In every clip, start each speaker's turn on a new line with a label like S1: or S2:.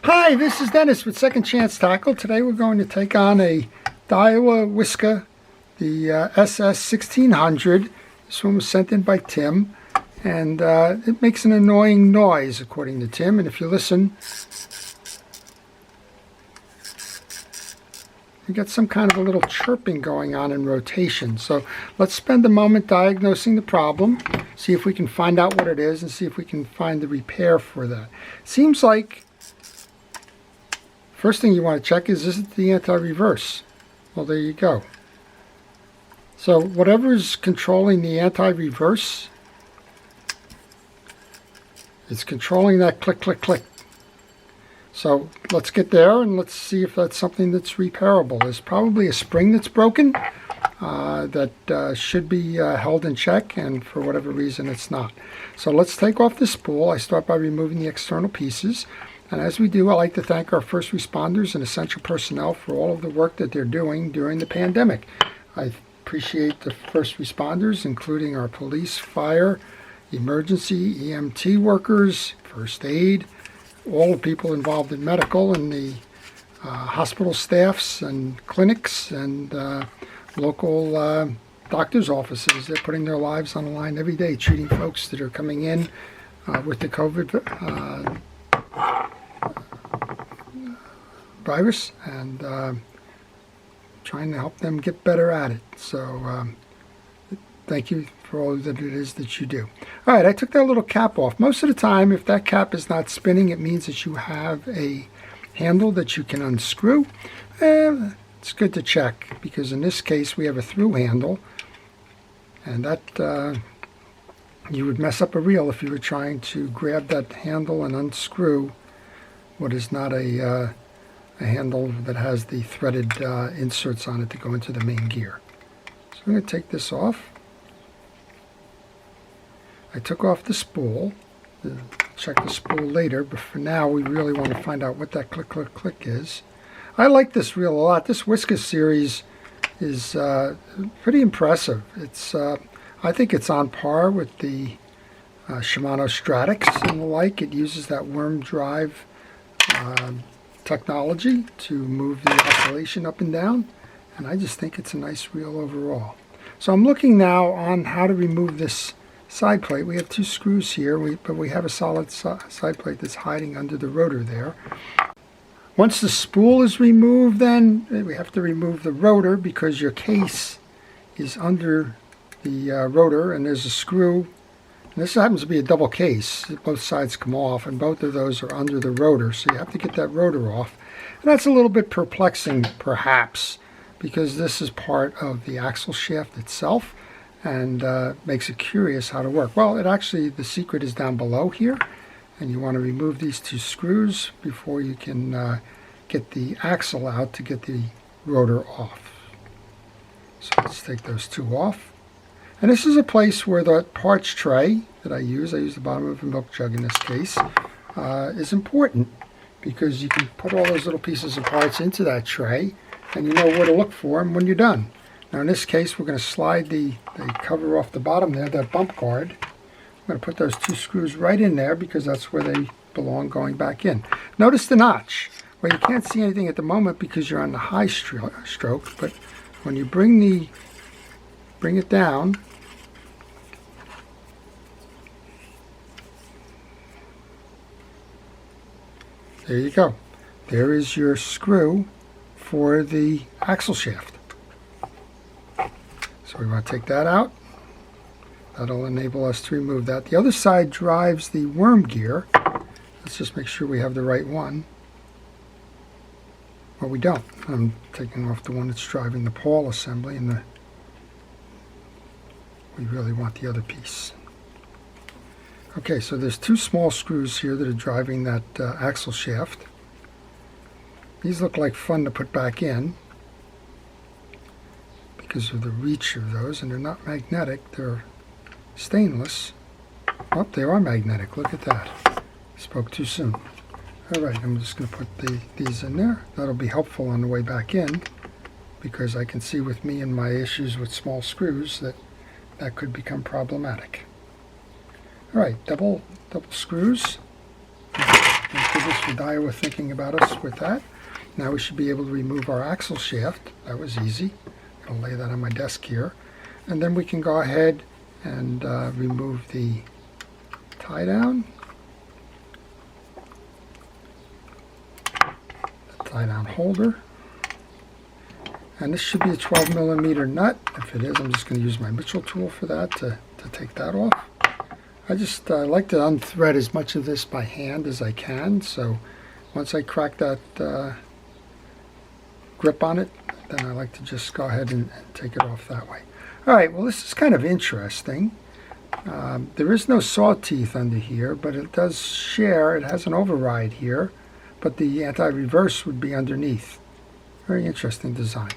S1: Hi, this is Dennis with Second Chance Tackle. Today we're going to take on a Daiwa Whisker, the SS 1600. This one was sent in by Tim, and it makes an annoying noise according to Tim, and if you listen, you get some kind of a little chirping going on in rotation. So let's spend a moment diagnosing the problem, see if we can find out what it is, and see if we can find the repair for that. Seems like first thing you want to check is it the anti-reverse? Well, there you go. So whatever's controlling the anti-reverse, it's controlling that click, click, click. So let's get there and let's see if that's something that's repairable. There's probably a spring that's broken that should be held in check, and for whatever reason it's not. So let's take off the spool. I start by removing the external pieces. And as we do, I like to thank our first responders and essential personnel for all of the work that they're doing during the pandemic. I appreciate the first responders, including our police, fire, emergency, EMT workers, first aid, all the people involved in medical, and the hospital staffs and clinics and local doctors' offices. They're putting their lives on the line every day, treating folks that are coming in with the COVID virus, and trying to help them get better at it. So thank you for all that it is that you do. All right, I took that little cap off. Most of the time, if that cap is not spinning, it means that you have a handle that you can unscrew. It's good to check, because in this case we have a through handle, and that you would mess up a reel if you were trying to grab that handle and unscrew what is not a handle that has the threaded inserts on it to go into the main gear. So I'm going to take this off. I took off the spool. Check the spool later, but for now we really want to find out what that click, click, click is. I like this reel a lot. This Whisker series is pretty impressive. It's I think it's on par with the Shimano Stratix and the like. It uses that worm drive technology to move the oscillation up and down, and I just think it's a nice reel overall. So I'm looking now on how to remove this side plate. We have two screws here, but we have a solid side plate that's hiding under the rotor there. Once the spool is removed, then we have to remove the rotor, because your case is under the rotor, and there's a screw. And this happens to be a double case. Both sides come off, and both of those are under the rotor, so you have to get that rotor off. And that's a little bit perplexing, perhaps, because this is part of the axle shaft itself, and makes it curious how to work. Well, it actually, the secret is down below here, and you want to remove these two screws before you can get the axle out to get the rotor off. So let's take those two off. And this is a place where the parts tray that I use the bottom of a milk jug in this case, is important, because you can put all those little pieces of parts into that tray and you know where to look for them when you're done. Now in this case we're going to slide the cover off the bottom there, that bump guard. I'm going to put those two screws right in there because that's where they belong going back in. Notice the notch. Well, you can't see anything at the moment because you're on the high stroke, but when you bring it down, there you go. There is your screw for the axle shaft. So we want to take that out. That'll enable us to remove that. The other side drives the worm gear. Let's just make sure we have the right one. Well, we don't. I'm taking off the one that's driving the pawl assembly, and we really want the other piece. Okay, so there's two small screws here that are driving that axle shaft. These look like fun to put back in because of the reach of those, and they're not magnetic, they're stainless. Oh, they are magnetic, look at that. Spoke too soon. Alright, I'm just going to put these in there. That'll be helpful on the way back in, because I can see with me and my issues with small screws that could become problematic. Alright, double screws. Good praises for Daiwa thinking about us with that. Now we should be able to remove our axle shaft. That was easy. I'll lay that on my desk here. And then we can go ahead and remove the tie down. The tie down holder. And this should be a 12mm nut. If it is, I'm just going to use my Mitchell tool for that to take that off. I just like to unthread as much of this by hand as I can. So once I crack that grip on it, then I like to just go ahead and take it off that way. Alright, well this is kind of interesting. There is no saw teeth under here, but it does share, it has an override here, but the anti-reverse would be underneath. Very interesting design.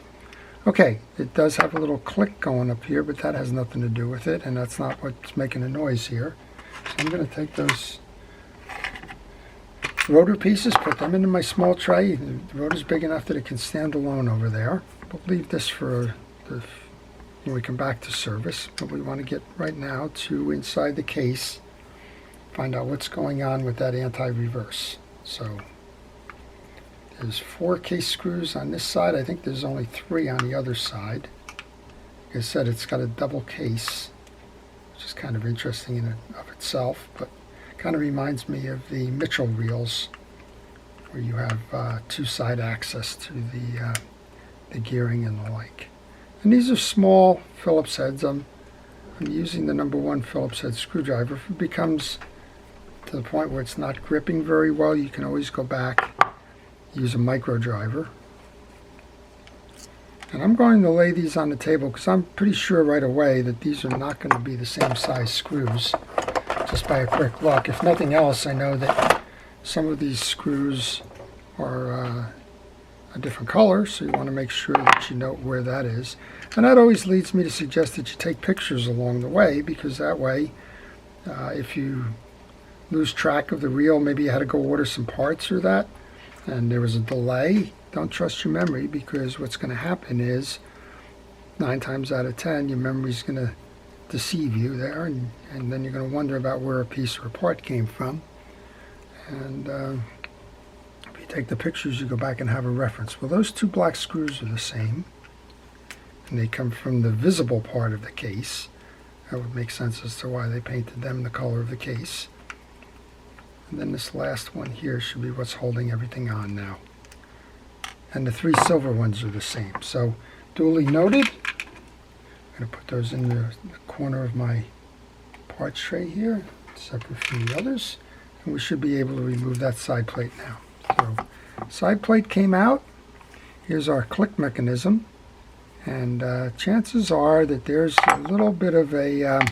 S1: Okay, it does have a little click going up here, but that has nothing to do with it, and that's not what's making the noise here. So I'm going to take those rotor pieces, put them into my small tray. The rotor's big enough that it can stand alone over there. We'll leave this for when we come back to service, but we want to get right now to inside the case, find out what's going on with that anti-reverse. So there's 4 case screws on this side. I think there's only 3 on the other side. Like I said, it's got a double case, which is kind of interesting in and of itself, but kind of reminds me of the Mitchell reels, where you have 2-side access to the gearing and the like. And these are small Phillips heads. I'm using the #1 Phillips head screwdriver. If it becomes to the point where it's not gripping very well, you can always go back, use a micro driver. And I'm going to lay these on the table because I'm pretty sure right away that these are not going to be the same size screws, just by a quick look. If nothing else, I know that some of these screws are a different color, so you want to make sure that you know where that is. And that always leads me to suggest that you take pictures along the way, because that way, if you lose track of the reel, maybe you had to go order some parts or that, and there was a delay, don't trust your memory, because what's going to happen is 9 times out of 10 your memory's going to deceive you there, and then you're going to wonder about where a piece or a part came from. And if you take the pictures, you go back and have a reference. Well, those 2 black screws are the same, and they come from the visible part of the case. That would make sense as to why they painted them the color of the case. And then this last one here should be what's holding everything on now. And the 3 silver ones are the same. So, duly noted. I'm going to put those in the corner of my parts tray here, separate from the others. And we should be able to remove that side plate now. So, side plate came out. Here's our click mechanism. And chances are that there's a little bit of a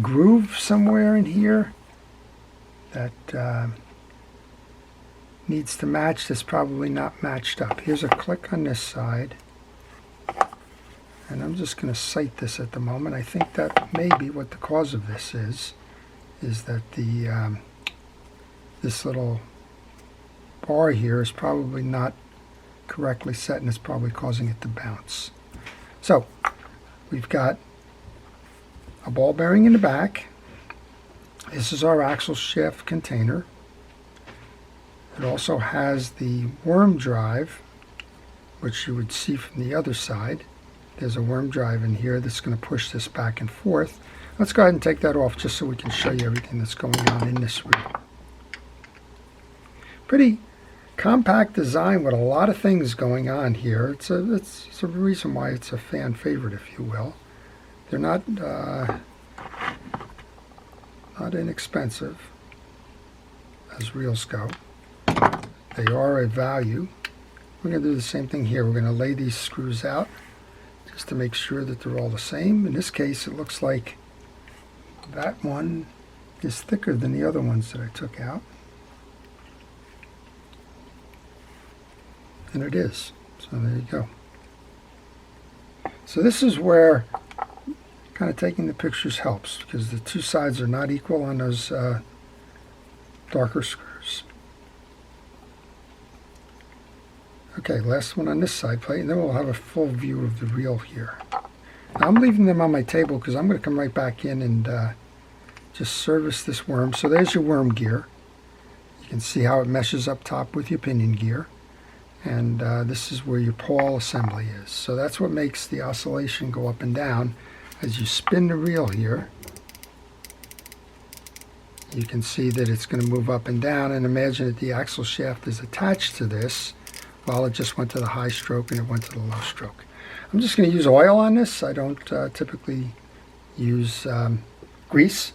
S1: groove somewhere in here that needs to match. That's probably not matched up. Here's a click on this side, and I'm just going to sight this at the moment. I think that may be what the cause of this is that the this little bar here is probably not correctly set, and it's probably causing it to bounce. So we've got a ball bearing in the back. This is our axle shaft container. It also has the worm drive, which you would see from the other side. There's a worm drive in here that's going to push this back and forth. Let's go ahead and take that off just so we can show you everything that's going on in this reel. Pretty compact design with a lot of things going on here. It's a reason why it's a fan favorite, if you will. They're not inexpensive as reels go. They are a value. We're going to do the same thing here. We're going to lay these screws out just to make sure that they're all the same. In this case, it looks like that one is thicker than the other ones that I took out. And it is. So there you go. So this is where kind of taking the pictures helps, because the 2 sides are not equal on those darker screws. Okay, last one on this side plate, and then we'll have a full view of the reel here. Now I'm leaving them on my table because I'm going to come right back in and just service this worm. So there's your worm gear. You You can see how it meshes up top with your pinion gear. And this is where your pawl assembly is. So that's what makes the oscillation go up and down. As you spin the reel here, you can see that it's going to move up and down, and imagine that the axle shaft is attached to this while it just went to the high stroke and it went to the low stroke. I'm just going to use oil on this. I don't typically use grease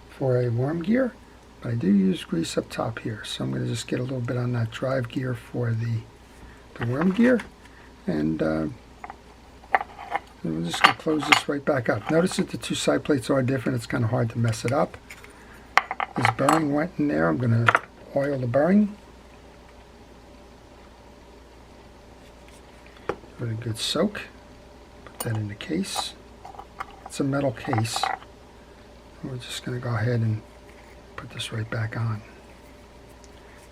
S1: for a worm gear, but I do use grease up top here. So I'm going to just get a little bit on that drive gear for the worm gear, and we're just going to close this right back up. Notice that the two side plates are different. It's kind of hard to mess it up. This bearing went in there. I'm going to oil the bearing. Give it a good soak. Put that in the case. It's a metal case. We're just going to go ahead and put this right back on.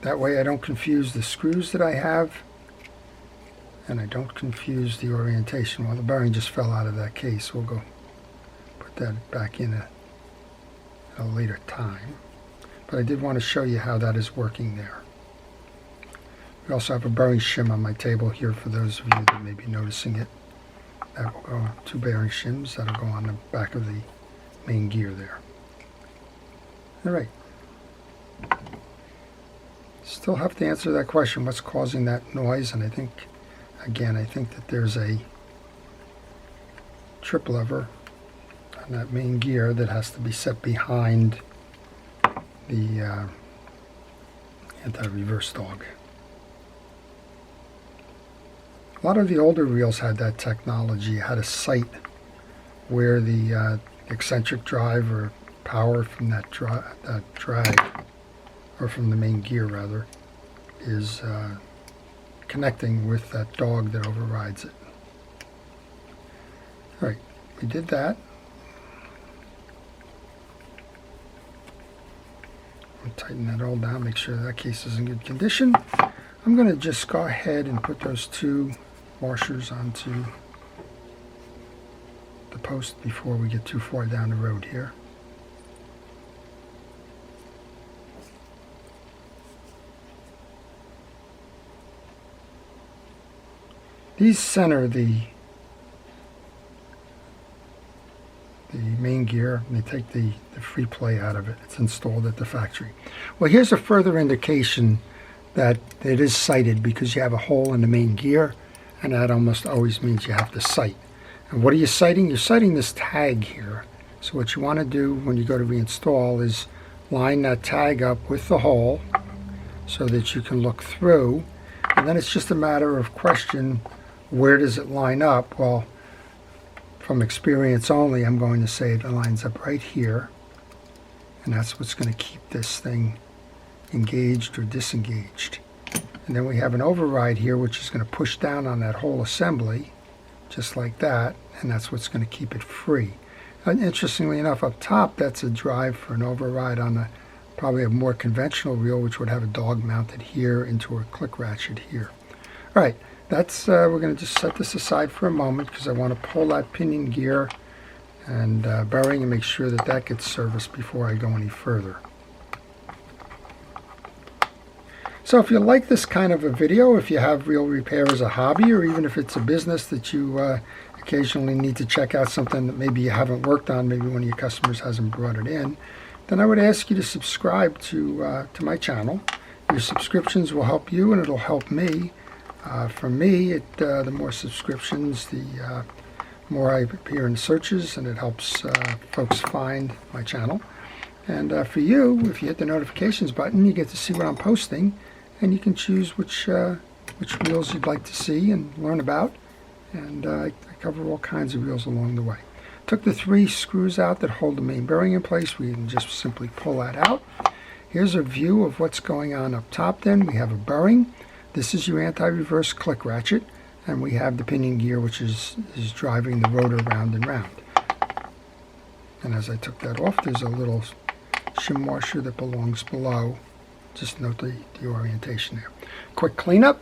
S1: That way I don't confuse the screws that I have, and I don't confuse the orientation. Well, the bearing just fell out of that case. We'll go put that back in at a later time. But I did want to show you how that is working there. We also have a bearing shim on my table here for those of you that may be noticing it. That will go, two bearing shims that'll go on the back of the main gear there. Alright. Still have to answer that question, what's causing that noise? And I think, again, I think that there's a trip lever on that main gear that has to be set behind the anti-reverse dog. A lot of the older reels had that technology. You had a sight where the eccentric drive or power from that drag, or from the main gear rather, is connecting with that dog that overrides it. Alright, we did that. I'll tighten that all down, make sure that case is in good condition. I'm going to just go ahead and put those two washers onto the post before we get too far down the road here. These center the main gear, and they take the free play out of it. It's installed at the factory. Well, here's a further indication that it is sighted, because you have a hole in the main gear, and that almost always means you have to sight. And what are you sighting? You're sighting this tag here. So what you want to do when you go to reinstall is line that tag up with the hole so that you can look through, and then it's just a matter of question, where does it line up? Well, from experience only, I'm going to say it lines up right here, and that's what's going to keep this thing engaged or disengaged. And then we have an override here, which is going to push down on that whole assembly just like that, and that's what's going to keep it free. And interestingly enough, up top, that's a drive for an override on probably a more conventional reel, which would have a dog mounted here into a click ratchet here. All right, that's we're going to just set this aside for a moment, because I want to pull that pinion gear and bearing and make sure that that gets serviced before I go any further. So if you like this kind of a video, if you have reel repair as a hobby, or even if it's a business that you occasionally need to check out something that maybe you haven't worked on, maybe one of your customers hasn't brought it in, then I would ask you to subscribe to my channel. Your subscriptions will help you, and it'll help me. For me, the more subscriptions, the more I appear in searches, and it helps folks find my channel. And for you, if you hit the notifications button, you get to see what I'm posting, and you can choose which reels you'd like to see and learn about. And I cover all kinds of reels along the way. Took the 3 screws out that hold the main bearing in place. We can just simply pull that out. Here's a view of what's going on up top then. We have a bearing. This is your anti-reverse click ratchet, and we have the pinion gear, which is driving the rotor round and round. And as I took that off, there's a little shim washer that belongs below. Just note the orientation there. Quick cleanup.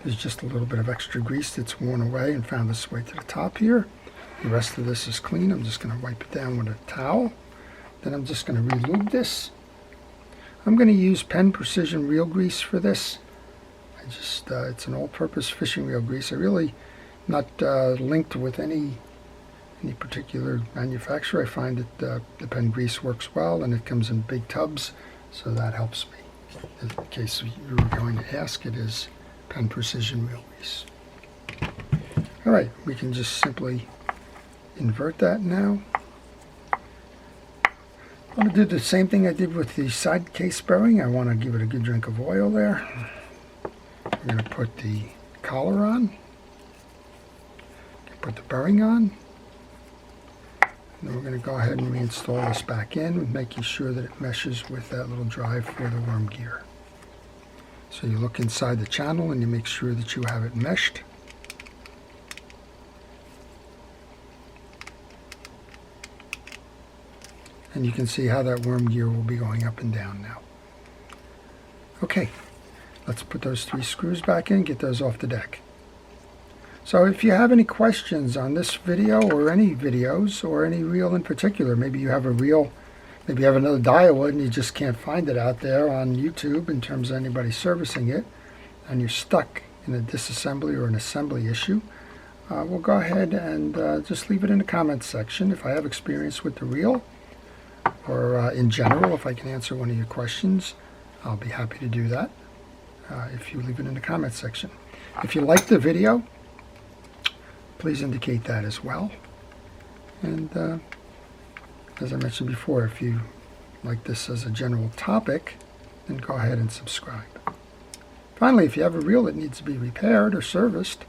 S1: There's just a little bit of extra grease that's worn away and found its way to the top here. The rest of this is clean. I'm just going to wipe it down with a towel. Then I'm just going to re-lube this. I'm going to use Penn Precision reel grease for this. It's an all-purpose fishing reel grease. I really not linked with any particular manufacturer. I find that the Penn grease works well, and it comes in big tubs, so that helps me. In case you were going to ask, it is Penn Precision reel grease. All right, we can just simply invert that now. I'm going to do the same thing I did with the side case bearing. I want to give it a good drink of oil there. We're going to put the collar on, put the bearing on, and then we're going to go ahead and reinstall this back in, making sure that it meshes with that little drive for the worm gear. So you look inside the channel and you make sure that you have it meshed. And you can see how that worm gear will be going up and down now. Okay, let's put those 3 screws back in, get those off the deck. So if you have any questions on this video or any videos or any reel in particular, maybe you have a reel, maybe you have another Daiwa and you just can't find it out there on YouTube in terms of anybody servicing it, and you're stuck in a disassembly or an assembly issue, we'll go ahead and just leave it in the comments section. If I have experience with the reel, or in general, if I can answer one of your questions, I'll be happy to do that if you leave it in the comments section. If you like the video, please indicate that as well. And as I mentioned before, if you like this as a general topic, then go ahead and subscribe. Finally, if you have a reel that needs to be repaired or serviced,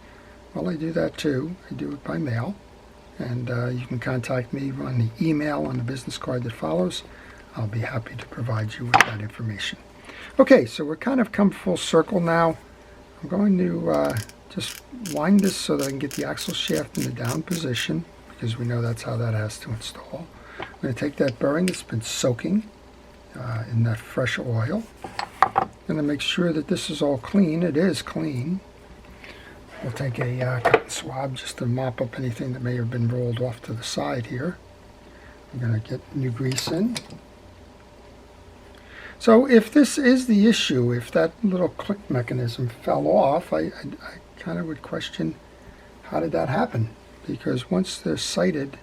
S1: well, I do that too. I do it by mail. And you can contact me on the email on the business card that follows. I'll be happy to provide you with that information. Okay, so we're kind of come full circle now. I'm going to just wind this so that I can get the axle shaft in the down position, because we know that's how that has to install. I'm going to take that bearing that's been soaking in that fresh oil, and then make sure that this is all clean. It is clean. We'll take a cotton swab just to mop up anything that may have been rolled off to the side here. We're going to get new grease in. So if this is the issue, if that little click mechanism fell off, I kind of would question, how did that happen? Because once they're sighted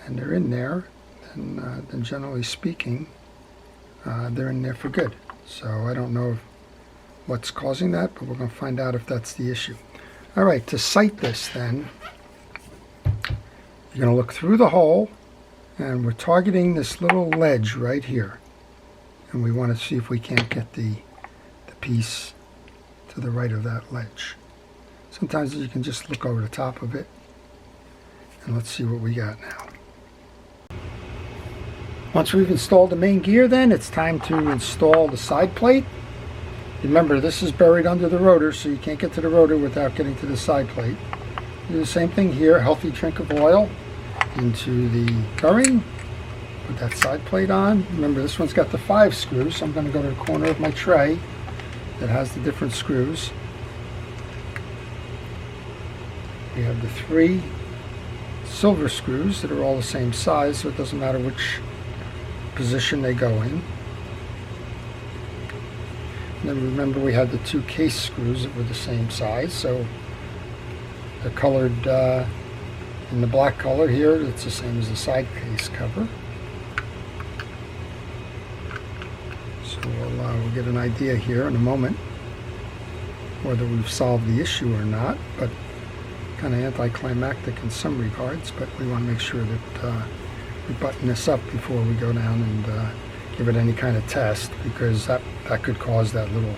S1: and they're in there, then generally speaking, they're in there for good. So I don't know what's causing that, but we're going to find out if that's the issue. All right, to sight this then, you're going to look through the hole, and we're targeting this little ledge right here. And we want to see if we can't get the piece to the right of that ledge. Sometimes you can just look over the top of it, and let's see what we got now. Once we've installed the main gear, then it's time to install the side plate. Remember, this is buried under the rotor, so you can't get to the rotor without getting to the side plate. Do the same thing here. Healthy drink of oil into the bearing. Put that side plate on. Remember, this one's got the 5 screws, so I'm going to go to the corner of my tray that has the different screws. We have the 3 silver screws that are all the same size, so it doesn't matter which position they go in. And then remember, we had the 2 case screws that were the same size, so they're colored in the black color here. It's the same as the side case cover. So we'll get an idea here in a moment whether we've solved the issue or not, but kind of anticlimactic in some regards, but we want to make sure that we button this up before we go down and give it any kind of test, because that could cause that little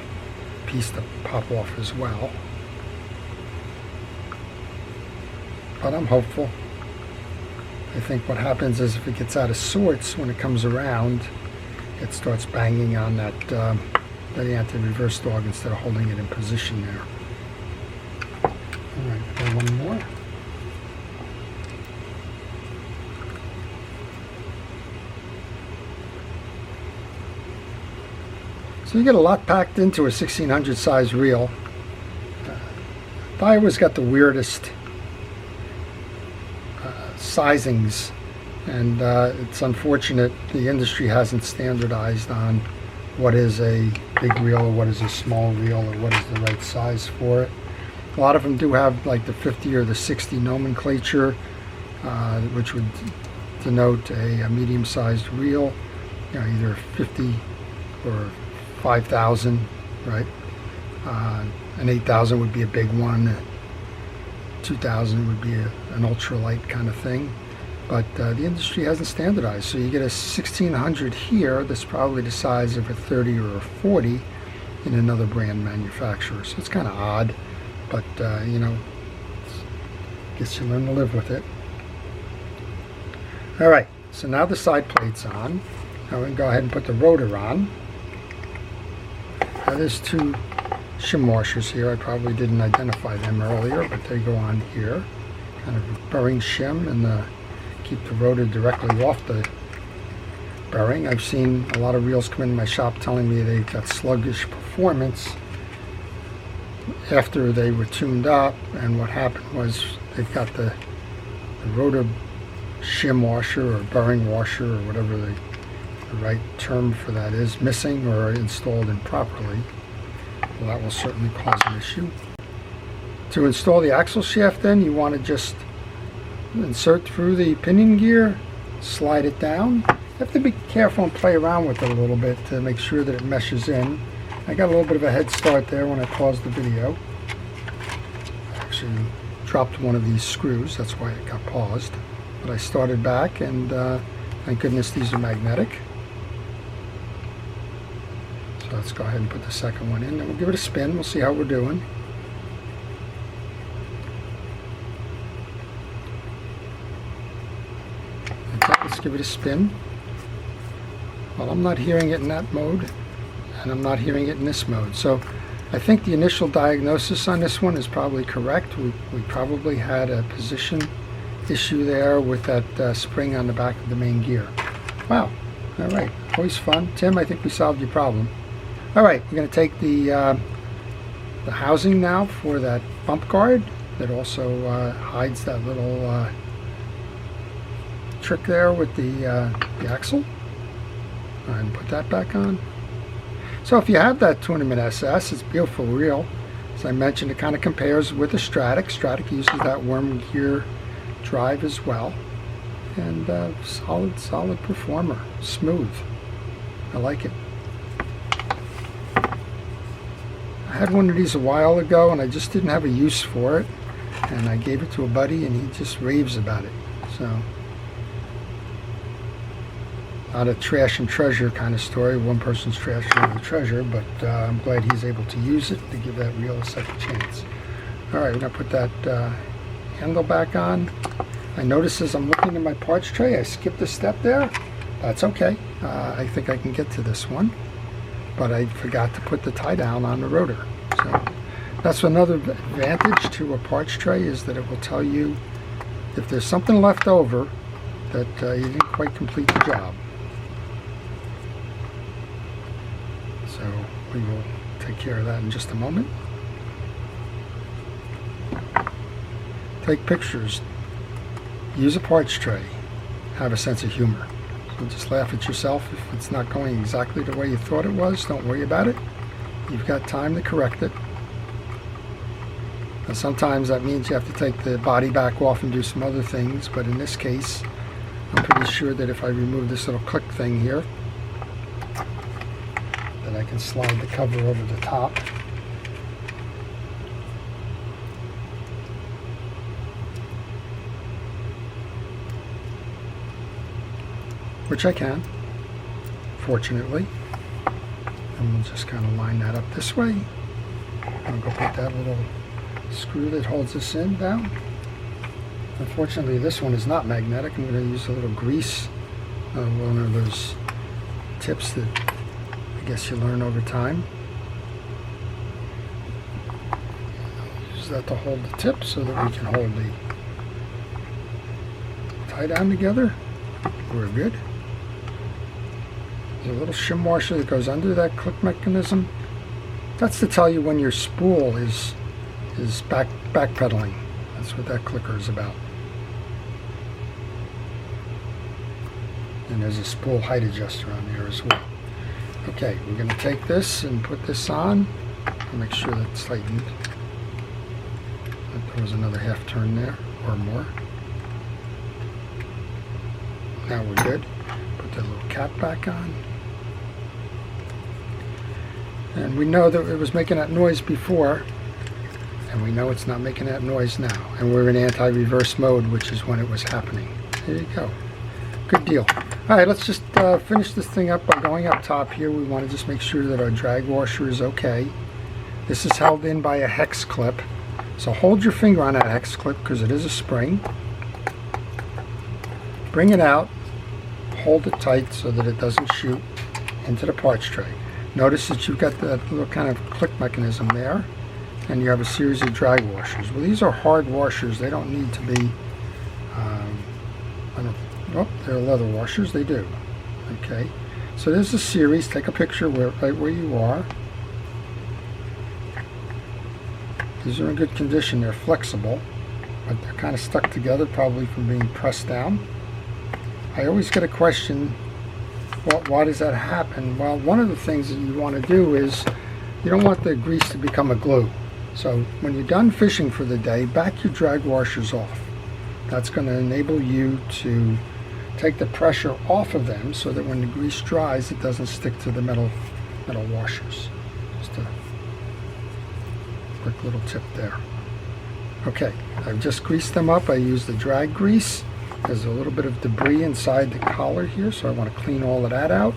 S1: piece to pop off as well. But I'm hopeful. I think what happens is if it gets out of sorts when it comes around, it starts banging on that anti-reverse dog instead of holding it in position there. All right, one more. So you get a lot packed into a 1600 size reel. Daiwa's got the weirdest sizings, and it's unfortunate the industry hasn't standardized on what is a big reel or what is a small reel or what is the right size for it. A lot of them do have like the 50 or the 60 nomenclature, which would denote a medium-sized reel, you know, either 50 or 5,000, right? An 8,000 would be a big one. 2,000 would be an ultralight kind of thing. But the industry hasn't standardized. So you get a 1600 here that's probably the size of a 30 or a 40 in another brand manufacturer. So it's kind of odd, but you know, I guess you learn to live with it. All right, so now the side plate's on. Now we can go ahead and put the rotor on. Now there's two shim washers here. I probably didn't identify them earlier, but they go on here. Kind of bearing shim and keep the rotor directly off the bearing. I've seen a lot of reels come in my shop telling me they've got sluggish performance after they were tuned up, and what happened was they've got the rotor shim washer or bearing washer or whatever the right term for that is missing or installed improperly. Well, that will certainly cause an issue. To install the axle shaft, then you want to just insert through the pinion gear, slide it down. You have to be careful and play around with it a little bit to make sure that it meshes in. I got a little bit of a head start there when I paused the video. I actually dropped one of these screws, that's why it got paused. But I started back, and thank goodness these are magnetic. So let's go ahead and put the second one in, and we'll give it a spin. We'll see how we're doing. Let's give it a spin. Well, I'm not hearing it in that mode, and I'm not hearing it in this mode. So I think the initial diagnosis on this one is probably correct. We probably had a position issue there with that spring on the back of the main gear. Wow. All right. Always fun. Tim, I think we solved your problem. All right. We're going to take the housing now for that bump guard that also hides that little trick there with the axle, and put that back on. So if you have that Tournament SS, it's a beautiful reel. As I mentioned, it kind of compares with the Stratic. Stratic uses that worm gear drive as well, and solid performer, smooth. I like it. I had one of these a while ago, and I just didn't have a use for it, and I gave it to a buddy, and he just raves about it. So. Not a trash and treasure kind of story, one person's trash and another treasure, but I'm glad he's able to use it to give that reel a second chance. All right, we're going to put that handle back on. I notice as I'm looking in my parts tray, I skipped a step there. That's okay. I think I can get to this one, but I forgot to put the tie down on the rotor. So that's another advantage to a parts tray, is that it will tell you if there's something left over that you didn't quite complete the job. So we will take care of that in just a moment. Take pictures. Use a parts tray. Have a sense of humor. So just laugh at yourself if it's not going exactly the way you thought it was. Don't worry about it. You've got time to correct it. Now, sometimes that means you have to take the body back off and do some other things, but in this case, I'm pretty sure that if I remove this little click thing here, that I can slide the cover over the top. Which I can, fortunately. And we'll just kind of line that up this way. I'll go put that little screw that holds this in down. Unfortunately, this one is not magnetic. I'm going to use a little grease, one of those tips that I guess you learn over time. Use that to hold the tip so that we can hold the tie down together. We're good. There's a little shim washer that goes under that click mechanism. That's to tell you when your spool is backpedaling. That's what that clicker is about. And there's a spool height adjuster on there as well. Okay, we're going to take this and put this on. I'll make sure that it's tightened. There was another half turn there, or more. Now we're good. Put the little cap back on. And we know that it was making that noise before, and we know it's not making that noise now. And we're in anti-reverse mode, which is when it was happening. There you go. Good deal. All right, let's just finish this thing up by going up top here. We want to just make sure that our drag washer is okay. This is held in by a hex clip. So hold your finger on that hex clip because it is a spring. Bring it out. Hold it tight so that it doesn't shoot into the parts tray. Notice that you've got that little kind of click mechanism there, and you have a series of drag washers. Well, these are hard washers. They don't need to be, oh, they're leather washers. They do. Okay, so there's a series. Take a picture right where you are. These are in good condition. They're flexible, but they're kind of stuck together, probably from being pressed down. I always get a question, why does that happen? Well, one of the things that you want to do is you don't want the grease to become a glue. So when you're done fishing for the day, back your drag washers off. That's going to enable you to take the pressure off of them so that when the grease dries, it doesn't stick to the metal washers. Just a quick little tip there. Okay, I've just greased them up. I used the drag grease. There's a little bit of debris inside the collar here, so I want to clean all of that out.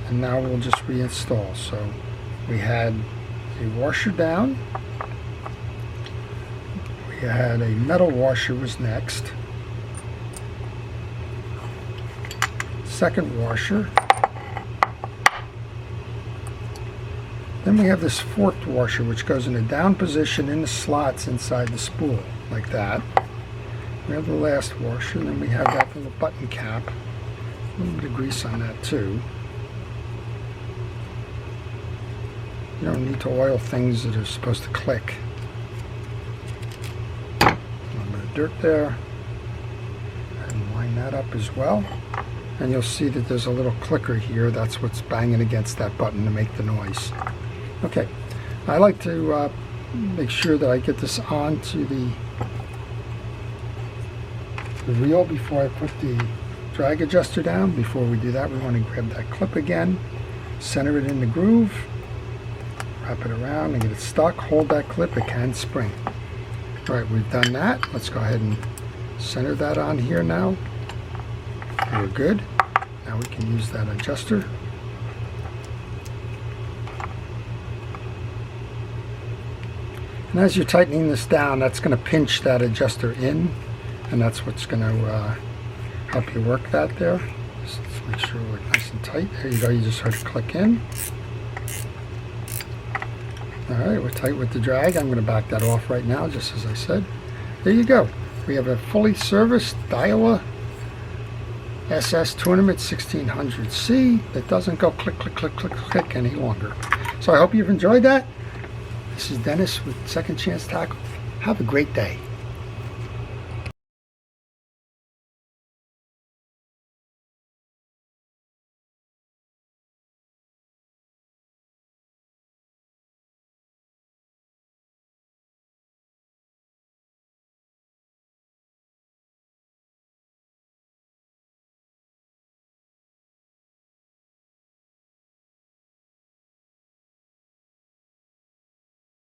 S1: And now we'll just reinstall. So we had a washer down. We had a metal washer was next. Second washer. Then we have this forked washer, which goes in a down position in the slots inside the spool, like that. We have the last washer, and then we have that little button cap. A little bit of grease on that too. You don't need to oil things that are supposed to click. A little bit of dirt there. And line that up as well. And you'll see that there's a little clicker here. That's what's banging against that button to make the noise. Okay, I like to make sure that I get this onto the reel before I put the drag adjuster down. Before we do that, we want to grab that clip again, center it in the groove, wrap it around and get it stuck. Hold that clip, it can spring. All right, we've done that. Let's go ahead and center that on here now. We're good. Now we can use that adjuster. And as you're tightening this down, that's going to pinch that adjuster in, and that's what's going to help you work that there. Just make sure we're nice and tight. There you go, you just heard it click in. Alright, we're tight with the drag. I'm going to back that off right now, just as I said. There you go. We have a fully serviced Daiwa SS Tournament 1600C that doesn't go click, click, click, click, click any longer. So I hope you've enjoyed that. This is Dennis with Second Chance Tackle. Have a great day.